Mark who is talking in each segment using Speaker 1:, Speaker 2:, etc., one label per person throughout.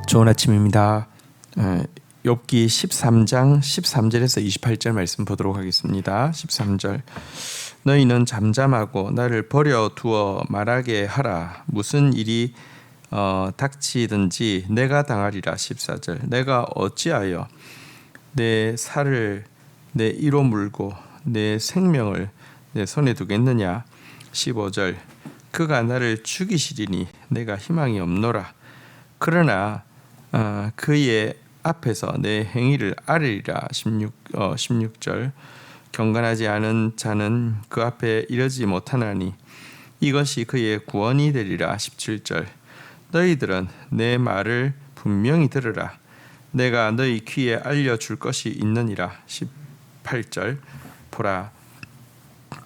Speaker 1: 좋은 아침입니다. 욥기 13장 13절에서 28절 말씀 보도록 하겠습니다. 13절 너희는 잠잠하고 나를 버려두어 말하게 하라. 무슨 일이 닥치든지 내가 당하리라. 14절 내가 어찌하여 내 살을 내 이로 물고 내 생명을 내 손에 두겠느냐. 15절 그가 나를 죽이시리니 내가 희망이 없노라. 그러나 그의 앞에서 내 행위를 아뢰리라. 16절 경건하지 않은 자는 그 앞에 이르지 못하나니 이것이 그의 구원이 되리라. 17절 너희들은 내 말을 분명히 들으라. 내가 너희 귀에 알려줄 것이 있느니라. 18절 보라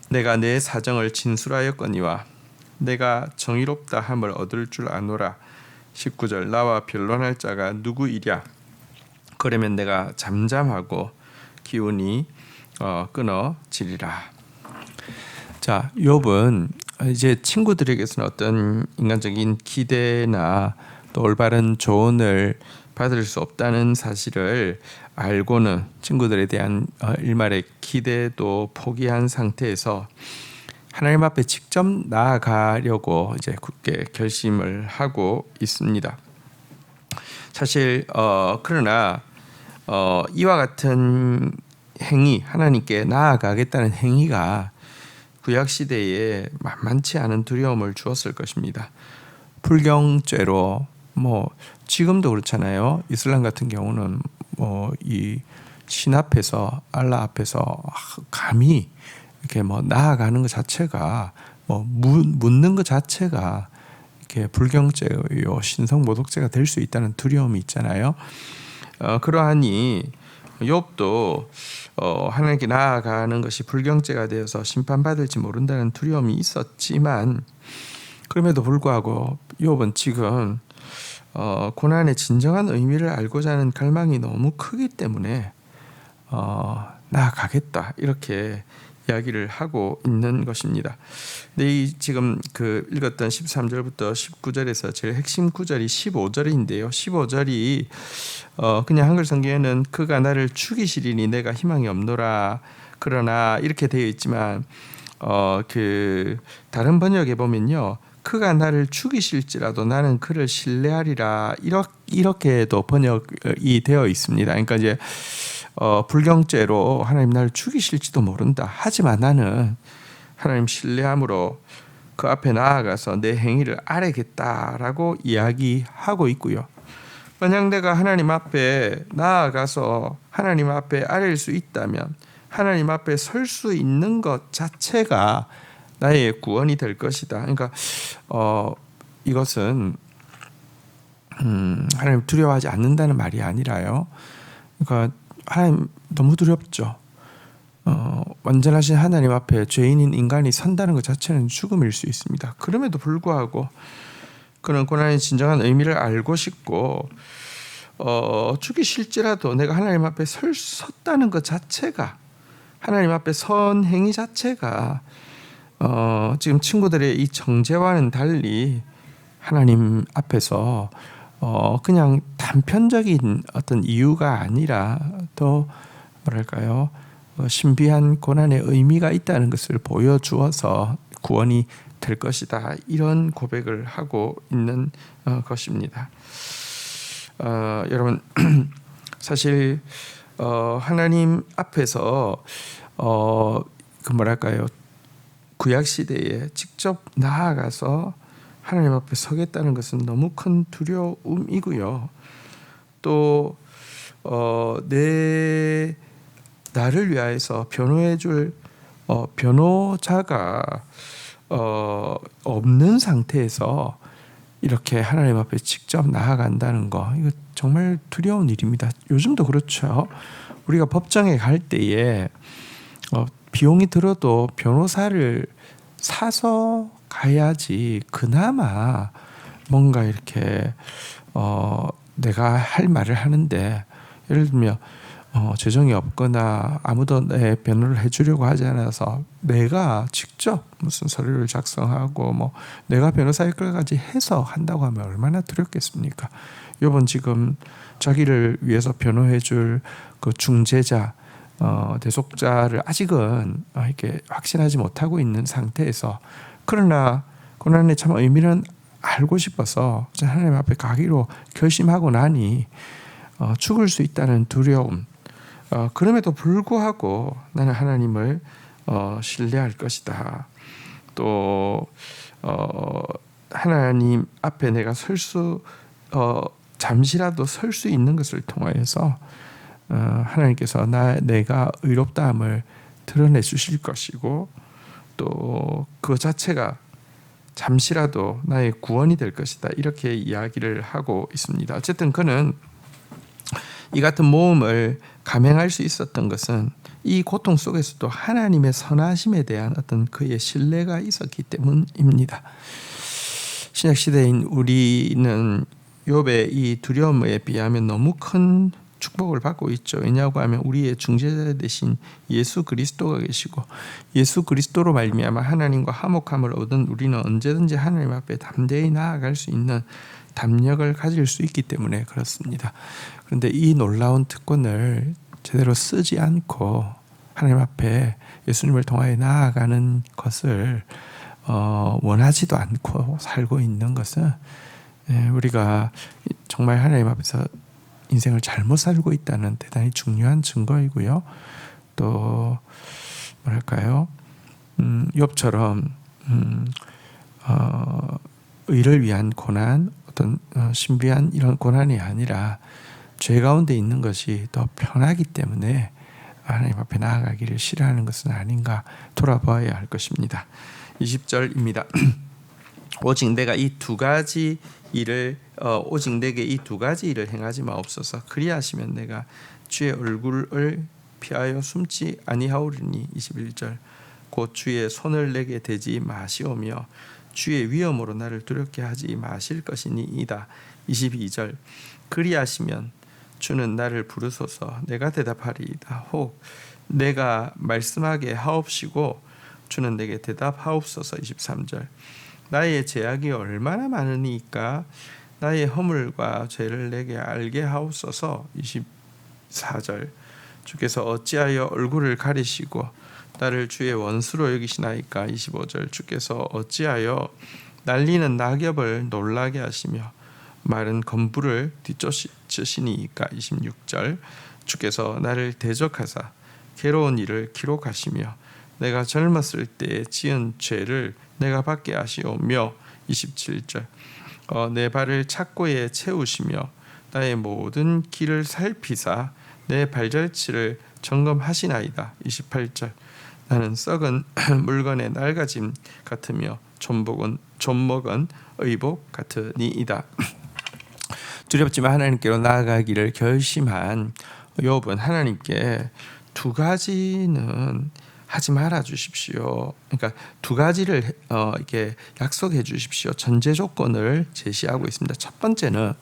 Speaker 1: 내가 내 사정을 진술하였거니와 내가 정의롭다 함을 얻을 줄 아노라. 19절 나와 변론할 자가 누구이랴. 그러면 내가 잠잠하고 기운이 끊어지리라. 자, 욥은 이제 친구들에게서는 어떤 인간적인 기대나 또 올바른 조언을 받을 수 없다는 사실을 알고는 친구들에 대한 일말의 기대도 포기한 상태에서 하나님 앞에 직접 나아가려고 이제 굳게 결심을 하고 있습니다. 사실 그러나 이와 같은 행위, 하나님께 나아가겠다는 행위가 구약 시대에 만만치 않은 두려움을 주었을 것입니다. 불경죄로 지금도 그렇잖아요. 이슬람 같은 경우는 이 신 앞에서 알라 앞에서 감히 이렇게 나아가는 것 자체가 묻는 것 자체가 이렇게 불경죄요 신성 모독죄가 될 수 있다는 두려움이 있잖아요. 그러하니 욥도 하나님께 나아가는 것이 불경죄가 되어서 심판받을지 모른다는 두려움이 있었지만 그럼에도 불구하고 욥은 지금 고난의 진정한 의미를 알고자 하는 갈망이 너무 크기 때문에 나아가겠다 이렇게 이야기를 하고 있는 것입니다. 근데 이 지금 그 읽었던 13절부터 19절에서 제일 핵심 구절이 15절인데요. 15절이 그냥 한글 성경에는 그가 나를 죽이시리니 내가 희망이 없노라. 그러나 이렇게 되어 있지만 그 다른 번역에 보면요. 그가 나를 죽이실지라도 나는 그를 신뢰하리라. 이렇게도 번역이 되어 있습니다. 그러니까 이제 불경죄로 하나님 나를 죽이실지도 모른다. 하지만 나는 하나님 신뢰함으로 그 앞에 나아가서 내 행위를 아뢰겠다라고 이야기하고 있고요. 만약 내가 하나님 앞에 나아가서 하나님 앞에 아뢰일 수 있다면 하나님 앞에 설 수 있는 것 자체가 나의 구원이 될 것이다. 그러니까 이것은 하나님 두려워하지 않는다는 말이 아니라요. 그러니까 하나님 너무 두렵죠. 완전하신 하나님 앞에 죄인인 인간이 선다는 것 자체는 죽음일 수 있습니다. 그럼에도 불구하고 그런 고난의 진정한 의미를 알고 싶고 죽이실지라도 내가 하나님 앞에 섰다는 것 자체가 하나님 앞에 선 행위 자체가 지금 친구들의 이 정죄와는 달리 하나님 앞에서 그냥 단편적인 어떤 이유가 아니라 더 뭐랄까요 신비한 고난의 의미가 있다는 것을 보여주어서 구원이 될 것이다. 이런 고백을 하고 있는 것입니다. 여러분 사실 하나님 앞에서 그 뭐랄까요 구약 시대에 직접 나아가서 하나님 앞에 서겠다는 것은 너무 큰 두려움이고요. 또 나를 위하여서 변호해줄 변호자가 없는 상태에서 이렇게 하나님 앞에 직접 나아간다는 거 이거 정말 두려운 일입니다. 요즘도 그렇죠. 우리가 법정에 갈 때에 비용이 들어도 변호사를 사서 가야지 그나마 뭔가 이렇게 내가 할 말을 하는데 예를 들면 재정이 없거나 아무도 내 변호를 해주려고 하지 않아서 내가 직접 무슨 서류를 작성하고 뭐 내가 변호사 역할까지 해서 한다고 하면 얼마나 두렵겠습니까? 요번 지금 자기를 위해서 변호해줄 그 중재자 대속자를 아직은 이렇게 확신하지 못하고 있는 상태에서, 그러나 고난의 참 의미는 알고 싶어서 하나님 앞에 가기로 결심하고 나니 죽을 수 있다는 두려움, 그럼에도 불구하고 나는 하나님을 신뢰할 것이다. 또 하나님 앞에 내가 잠시라도 설 수 있는 것을 통하여서 하나님께서 내가 의롭다함을 드러내 주실 것이고, 또 그 자체가 잠시라도 나의 구원이 될 것이다, 이렇게 이야기를 하고 있습니다. 어쨌든 그는 이 같은 모험을 감행할 수 있었던 것은 이 고통 속에서도 하나님의 선하심에 대한 어떤 그의 신뢰가 있었기 때문입니다. 신약 시대인 우리는 욥의 이 두려움에 비하면 너무 큰 축복을 받고 있죠. 왜냐하고 하면 우리의 중재자 되신 예수 그리스도가 계시고, 예수 그리스도로 말미암아 하나님과 화목함을 얻은 우리는 언제든지 하나님 앞에 담대히 나아갈 수 있는 담력을 가질 수 있기 때문에 그렇습니다. 그런데 이 놀라운 특권을 제대로 쓰지 않고 하나님 앞에 예수님을 통하여 나아가는 것을 원하지도 않고 살고 있는 것은 우리가 정말 하나님 앞에서 인생을 잘못 살고 있다는 대단히 중요한 증거이고요. 또 뭐랄까요? 욥처럼 의를 위한 고난, 어떤 신비한 이런 고난이 아니라 죄 가운데 있는 것이 더 편하기 때문에 하나님 앞에 나아가기를 싫어하는 것은 아닌가 돌아보아야 할 것입니다. 20절입니다. 오직 내게 이 두 가지 일을 행하지 마옵소서. 그리하시면 내가 주의 얼굴을 피하여 숨지 아니하오리니. 21절. 곧 주의 손을 내게 대지 마시오며 주의 위엄으로 나를 두렵게 하지 마실 것이니이다. 22절. 그리하시면 주는 나를 부르소서. 내가 대답하리이다. 혹 내가 말씀하게 하옵시고 주는 내게 대답하옵소서. 23절. 나의 죄악이 얼마나 많으니까 나의 허물과 죄를 내게 알게 하옵소서. 24절. 주께서 어찌하여 얼굴을 가리시고 나를 주의 원수로 여기시나이까. 25절. 주께서 어찌하여 날리는 낙엽을 놀라게 하시며 마른 검부를 뒤쫓으시니까. 26절. 주께서 나를 대적하사 괴로운 일을 기록하시며 내가 젊었을 때 지은 죄를 내가 받게 하시오며. 27절. 내 발을 착고에 채우시며 나의 모든 길을 살피사 내 발자취를 점검하시나이다. 28절. 나는 썩은 물건의 낡아짐 같으며 좀먹은 의복 같으니이다. 두렵지만 하나님께로 나아가기를 결심한 욥은 하나님께 두 가지는 하지 말아 주십시오. 그러니까 두 가지를 이렇게 약속해 주십시오. 전제 조건을 제시하고 있습니다. 첫 번째는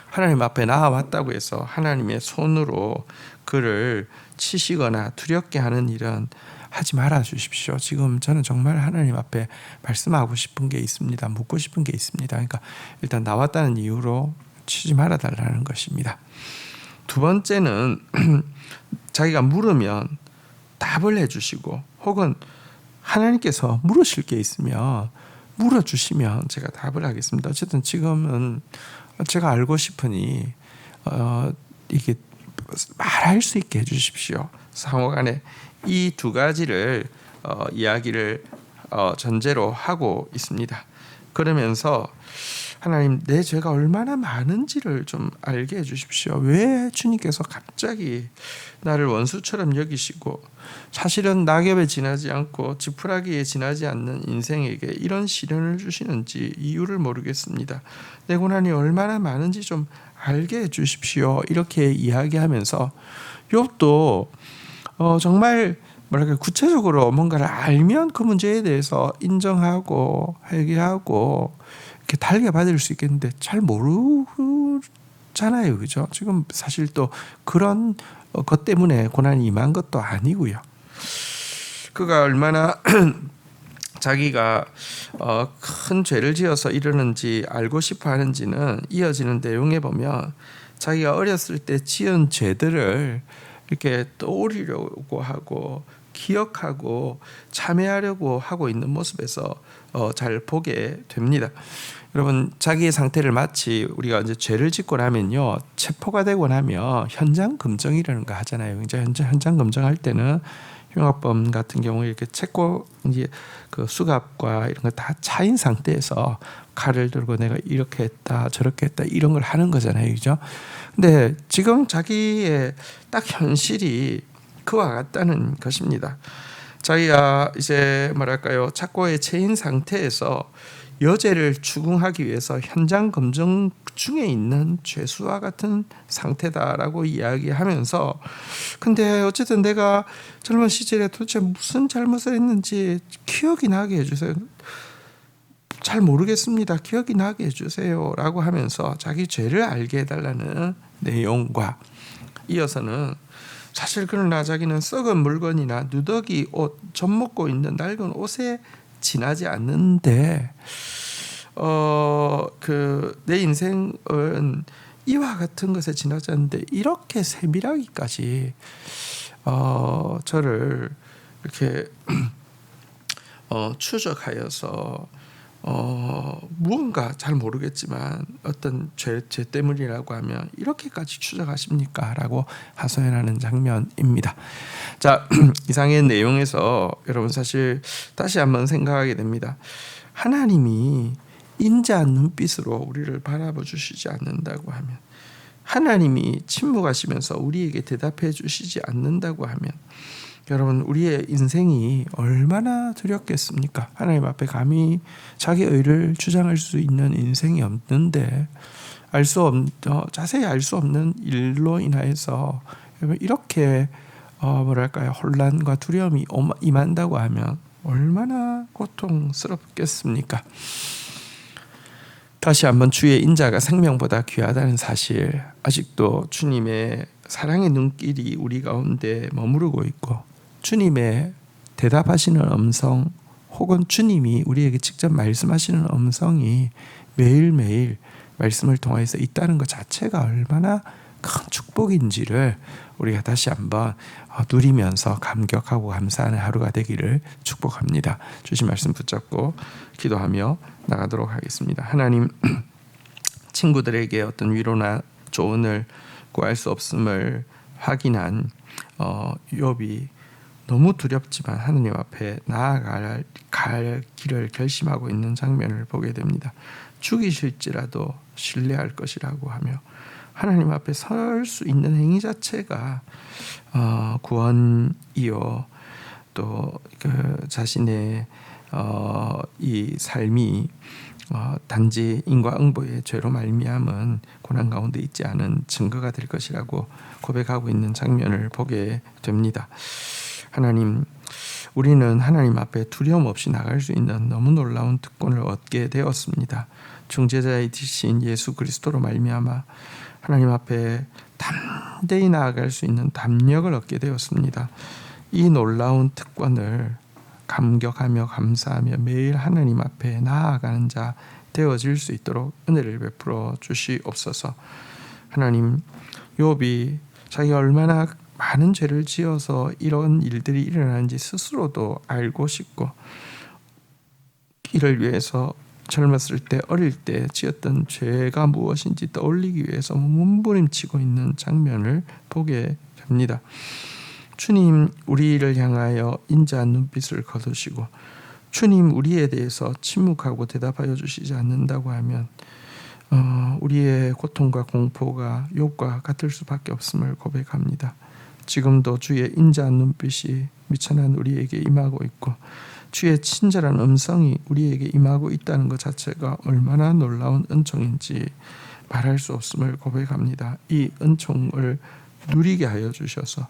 Speaker 1: 하나님 앞에 나아왔다고 해서 하나님의 손으로 그를 치시거나 두렵게 하는 일은 하지 말아 주십시오. 지금 저는 정말 하나님 앞에 말씀하고 싶은 게 있습니다. 묻고 싶은 게 있습니다. 그러니까 일단 나왔다는 이유로 치지 말아 달라는 것입니다. 두 번째는 자기가 물으면 답을 해주시고, 혹은 하나님께서 물으실 게 있으면 물어주시면 제가 답을 하겠습니다. 어쨌든 지금은 제가 알고 싶으니 이게 말할 수 있게 해주십시오. 상호간에 이 두 가지를 이야기를 전제로 하고 있습니다. 그러면서 하나님, 내 죄가 얼마나 많은지를 좀 알게 해주십시오. 왜 주님께서 갑자기 나를 원수처럼 여기시고 사실은 낙엽에 지나지 않고 지푸라기에 지나지 않는 인생에게 이런 시련을 주시는지 이유를 모르겠습니다. 내 고난이 얼마나 많은지 좀 알게 해주십시오. 이렇게 이야기하면서 욥도 정말 뭐랄까 구체적으로 뭔가를 알면 그 문제에 대해서 인정하고 회개하고 이렇게 달게 받을 수 있겠는데 잘 모르잖아요, 그죠? 지금 사실 또 그런 것 때문에 고난이 임한 것도 아니고요. 그가 얼마나 자기가 큰 죄를 지어서 이러는지 알고 싶어 하는지는 이어지는 내용에 보면 자기가 어렸을 때 지은 죄들을 이렇게 떠올리려고 하고 기억하고 참회하려고 하고 있는 모습에서 잘 보게 됩니다. 여러분, 자기의 상태를 마치 우리가 이제 죄를 짓고 나면요, 체포가 되고 나면 현장 검증이라는 거 하잖아요. 이제 현장 검증할 때는 흉악범 같은 경우에 이렇게 체포 이제 그 수갑과 이런 거 다 차인 상태에서 칼을 들고 내가 이렇게 했다 저렇게 했다 이런 걸 하는 거잖아요, 그죠? 근데 지금 자기의 딱 현실이 그와 같다는 것입니다. 자기가 이제 뭐랄까요, 착고에 처인 상태에서 여죄를 추궁하기 위해서 현장 검증 중에 있는 죄수와 같은 상태다라고 이야기하면서, 근데 어쨌든 내가 젊은 시절에 도대체 무슨 잘못을 했는지 기억이 나게 해주세요. 잘 모르겠습니다. 기억이 나게 해주세요 라고 하면서 자기 죄를 알게 해달라는 내용과 이어서는, 사실 그러나 자기는 썩은 물건이나 누더기 옷, 젖먹고 있는 낡은 옷에 지나지 않는데 내 인생은 이와 같은 것에 지나지 않는데 이렇게 세밀하기까지 저를 이렇게 추적하여서 무언가 잘 모르겠지만 어떤 죄 때문이라고 하면 이렇게까지 추적하십니까? 라고 하소연하는 장면입니다. 자, 이상의 내용에서 여러분 사실 다시 한번 생각하게 됩니다. 하나님이 인자한 눈빛으로 우리를 바라봐 주시지 않는다고 하면, 하나님이 침묵하시면서 우리에게 대답해 주시지 않는다고 하면, 여러분, 우리의 인생이 얼마나 두렵겠습니까? 하나님 앞에 감히 자기 의를 주장할 수 있는 인생이 없는데, 자세히 알 수 없는 일로 인하여서 이렇게 뭐랄까요, 혼란과 두려움이 임한다고 하면 얼마나 고통스럽겠습니까? 다시 한번 주의 인자가 생명보다 귀하다는 사실, 아직도 주님의 사랑의 눈길이 우리 가운데 머무르고 있고, 주님의 대답하시는 음성 혹은 주님이 우리에게 직접 말씀하시는 음성이 매일매일 말씀을 통해서 있다는 것 자체가 얼마나 큰 축복인지를 우리가 다시 한번 누리면서 감격하고 감사하는 하루가 되기를 축복합니다. 주신 말씀 붙잡고 기도하며 나가도록 하겠습니다. 하나님, 친구들에게 어떤 위로나 조언을 구할 수 없음을 확인한 욥이 너무 두렵지만 하느님 앞에 나아갈 길을 결심하고 있는 장면을 보게 됩니다. 죽이실지라도 신뢰할 것이라고 하며 하나님 앞에 설 수 있는 행위 자체가 구원이요, 또 그 자신의 이 삶이 단지 인과응보의 죄로 말미암은 고난 가운데 있지 않은 증거가 될 것이라고 고백하고 있는 장면을 보게 됩니다. 하나님, 우리는 하나님 앞에 두려움 없이 나갈 수 있는 너무 놀라운 특권을 얻게 되었습니다. 중재자이신 예수 그리스도로 말미암아 하나님 앞에 담대히 나아갈 수 있는 담력을 얻게 되었습니다. 이 놀라운 특권을 감격하며 감사하며 매일 하나님 앞에 나아가는 자 되어질 수 있도록 은혜를 베풀어 주시옵소서. 하나님, 욥이 자기가 얼마나 많은 죄를 지어서 이런 일들이 일어나는지 스스로도 알고 싶고, 이를 위해서 젊었을 때 어릴 때 지었던 죄가 무엇인지 떠올리기 위해서 몸부림치고 있는 장면을 보게 됩니다. 주님, 우리를 향하여 인자한 눈빛을 거두시고 주님 우리에 대해서 침묵하고 대답하여 주시지 않는다고 하면 우리의 고통과 공포가 욥과 같을 수밖에 없음을 고백합니다. 지금도 주의 인자한 눈빛이 미천한 우리에게 임하고 있고 주의 친절한 음성이 우리에게 임하고 있다는 것 자체가 얼마나 놀라운 은총인지 말할 수 없음을 고백합니다. 이 은총을 누리게 하여 주셔서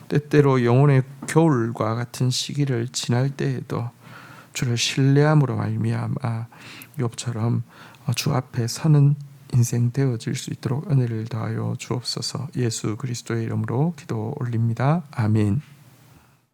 Speaker 1: 때때로 영혼의 겨울과 같은 시기를 지날 때에도 주를 신뢰함으로 말미암아 욥처럼 주 앞에 서는 인생 되어질 수 있도록 은혜를 더하여 주옵소서. 예수 그리스도의 이름으로 기도 올립니다. 아멘.